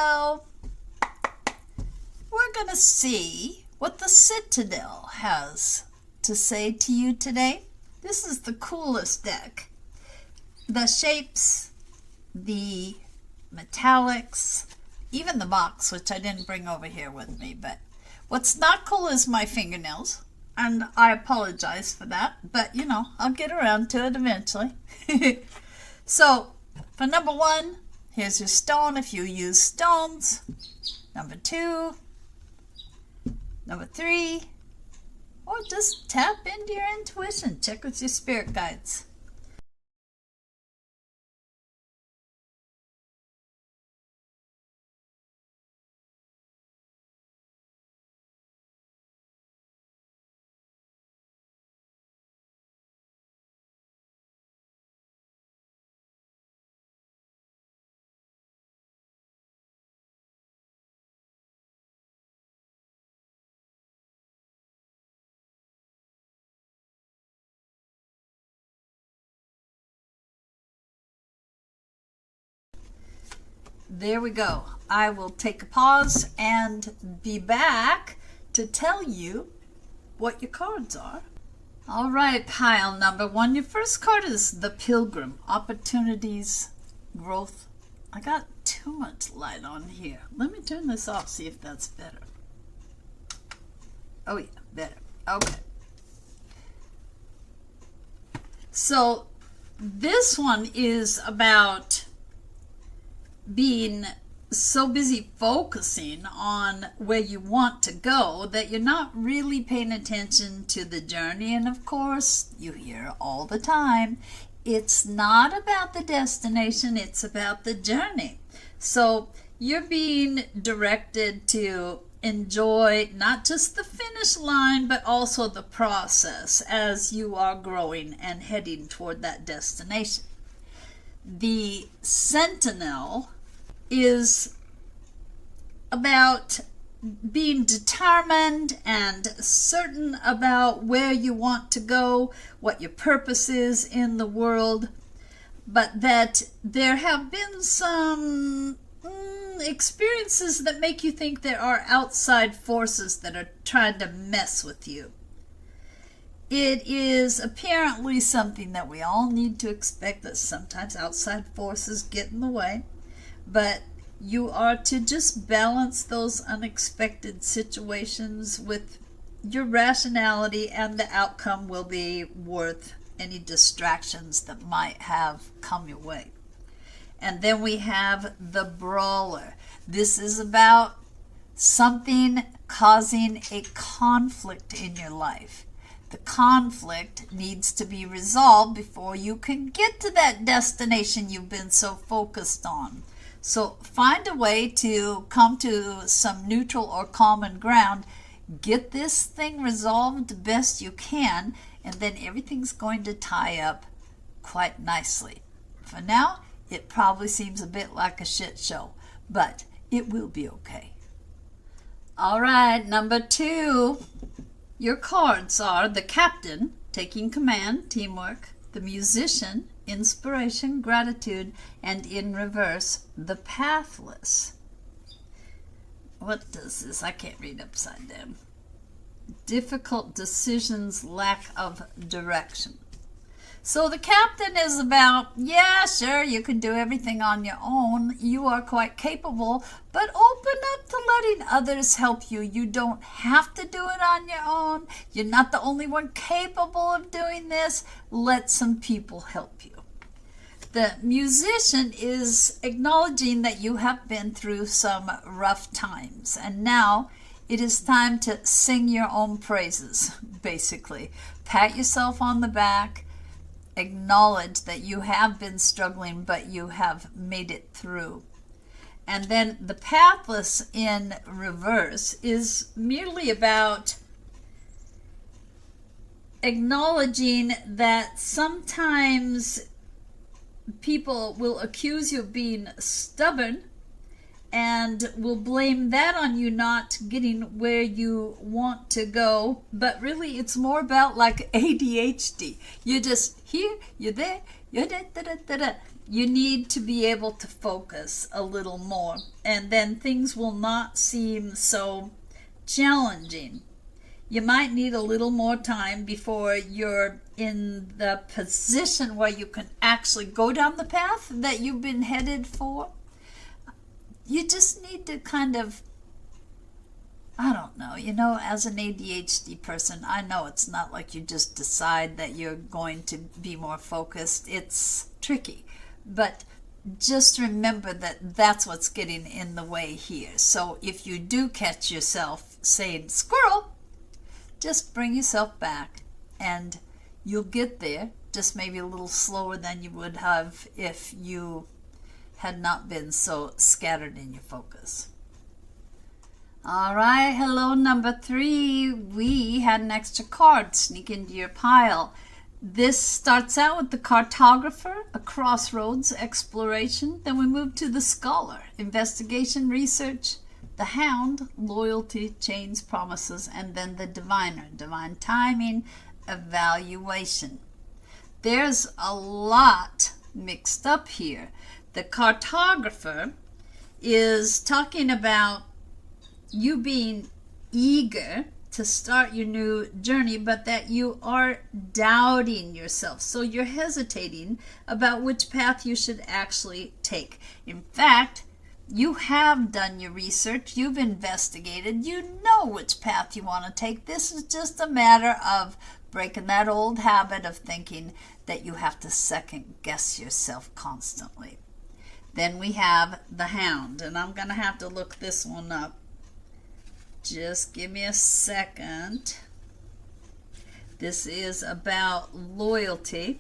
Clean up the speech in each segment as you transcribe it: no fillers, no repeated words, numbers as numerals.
Hello. We're going to see what the Citadel has to say to you today. This is the coolest deck. The shapes, the metallics, even the box, which I didn't bring over here with me. But what's not cool is my fingernails. And I apologize for that. But, you know, I'll get around to it eventually. So, for number 1, here's your stone if you use stones. Number 2. Number 3. Or just tap into your intuition. Check with your spirit guides. There we go. I will take a pause and be back to tell you what your cards are. All right, pile number 1. Your first card is the Pilgrim. Opportunities, growth. I got too much light on here. Let me turn this off, see if that's better. Oh yeah, better. Okay. So this one is about being so busy focusing on where you want to go that you're not really paying attention to the journey. And of course, you hear all the time, it's not about the destination, it's about the journey. So you're being directed to enjoy not just the finish line, but also the process as you are growing and heading toward that destination. The Sentinel is about being determined and certain about where you want to go, what your purpose is in the world, but that there have been some experiences that make you think there are outside forces that are trying to mess with you. It is apparently something that we all need to expect, that sometimes outside forces get in the way, but you are to just balance those unexpected situations with your rationality, and the outcome will be worth any distractions that might have come your way. And then we have the Brawler. This is about something causing a conflict in your life. The conflict needs to be resolved before you can get to that destination you've been so focused on. So find a way to come to some neutral or common ground. Get this thing resolved best you can, and then everything's going to tie up quite nicely. For now, it probably seems a bit like a shit show, but it will be okay. All right, number 2. Your cards are the Captain, taking command, teamwork, the Musician, inspiration, gratitude, and in reverse, the Pathless. What does this? I can't read upside down. Difficult decisions, lack of direction. So the Captain is about, yeah, sure, you can do everything on your own. You are quite capable, but open up to letting others help you. You don't have to do it on your own. You're not the only one capable of doing this. Let some people help you. The Musician is acknowledging that you have been through some rough times, and now it is time to sing your own praises, basically. Pat yourself on the back. Acknowledge that you have been struggling, but you have made it through. And then the Pathless in reverse is merely about acknowledging that sometimes people will accuse you of being stubborn and will blame that on you not getting where you want to go, but really it's more about like ADHD. You're just here, you're there, you're da da da da da. you need to be able to focus a little more, and then things will not seem so challenging. You might need a little more time before you're in the position where you can actually go down the path that you've been headed for. You just need to kind of, I don't know, as an ADHD person, I know it's not like you just decide that you're going to be more focused. It's tricky. But just remember that that's what's getting in the way here. So if you do catch yourself saying, squirrel, just bring yourself back and you'll get there, just maybe a little slower than you would have if you had not been so scattered in your focus. All right, hello, number 3. We had an extra card sneak into your pile. This starts out with the cartographer, a crossroads exploration. Then we move to the scholar, investigation, research, the hound, loyalty, chains, promises, and then the diviner, divine timing, evaluation. There's a lot mixed up here. The cartographer is talking about you being eager to start your new journey, but that you are doubting yourself. So you're hesitating about which path you should actually take. In fact, you have done your research, you've investigated, you know which path you want to take. This is just a matter of breaking that old habit of thinking that you have to second guess yourself constantly. Then we have the hound, and I'm going to have to look this one up. Just give me a second. This is about loyalty.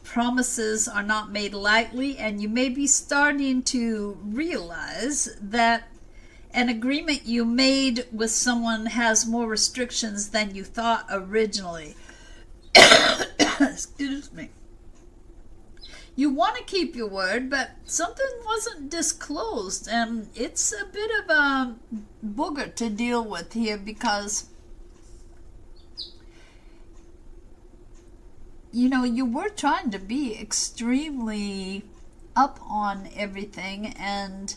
Promises are not made lightly, and you may be starting to realize that an agreement you made with someone has more restrictions than you thought originally. Excuse me. You want to keep your word, but something wasn't disclosed, and it's a bit of a booger to deal with here because you were trying to be extremely up on everything, and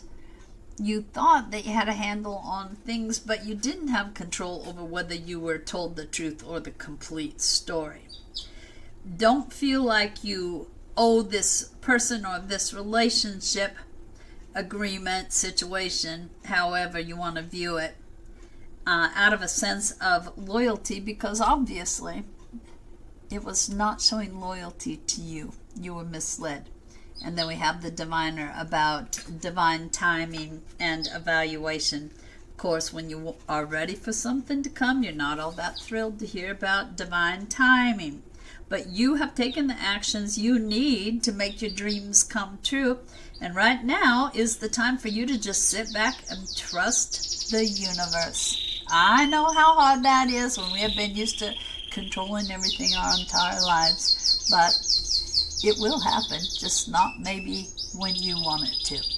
you thought that you had a handle on things, but you didn't have control over whether you were told the truth or the complete story. Don't feel like you owe this person or this relationship, agreement, situation, however you want to view it, out of a sense of loyalty, because obviously it was not showing loyalty to you. You were misled. And then we have the diviner, about divine timing and evaluation. Of course, when you are ready for something to come, you're not all that thrilled to hear about divine timing. But you have taken the actions you need to make your dreams come true. And right now is the time for you to just sit back and trust the universe. I know how hard that is when we have been used to controlling everything our entire lives. But it will happen, just not maybe when you want it to.